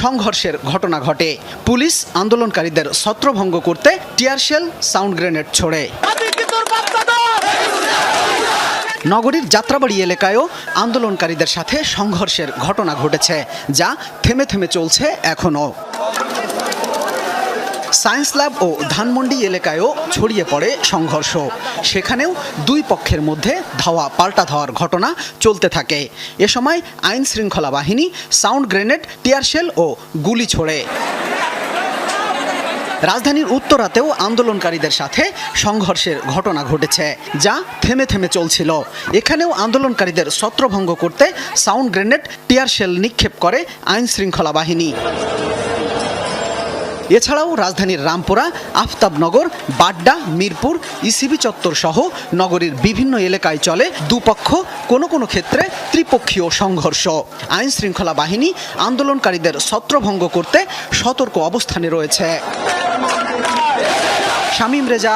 সংঘর্ষের ঘটনা ঘটে। পুলিশ আন্দোলনকারীদের ছত্রভঙ্গ করতে টিয়ারশেল, সাউন্ড গ্রেনেড ছোড়ে। নগরীর যাত্রাবাড়ি এলাকায়ও আন্দোলনকারীদের সাথে সংঘর্ষের ঘটনা ঘটেছে, যা থেমে থেমে চলছে এখনও। সায়েন্স ল্যাব ও ধানমন্ডি এলাকায়ও ছড়িয়ে পড়ে সংঘর্ষ। সেখানেও দুই পক্ষের মধ্যে ধাওয়া পাল্টা ধাওয়ার ঘটনা চলতে থাকে। এ সময় আইন শৃঙ্খলা বাহিনী সাউন্ড গ্রেনেড, টিয়ারশেল ও গুলি ছোড়ে। রাজধানীর উত্তরাতেও আন্দোলনকারীদের সাথে সংঘর্ষের ঘটনা ঘটেছে, যা থেমে থেমে চলছিল। এখানেও আন্দোলনকারীদের ছত্রভঙ্গ করতে সাউন্ড গ্রেনেড, টিয়ারশেল নিক্ষেপ করে আইন শৃঙ্খলা বাহিনী। এছাড়াও রাজধানীর রামপুরা, আফতাবনগর, বাড্ডা, মিরপুর, ইসিবি চত্বর সহ নগরীর বিভিন্ন এলাকায় চলে দুপক্ষ, কোনো কোনো ক্ষেত্রে ত্রিপক্ষীয় সংঘর্ষ। আইন শৃঙ্খলা বাহিনী আন্দোলনকারীদের ছত্রভঙ্গ করতে সতর্ক অবস্থানে রয়েছে। শামীম রেজা,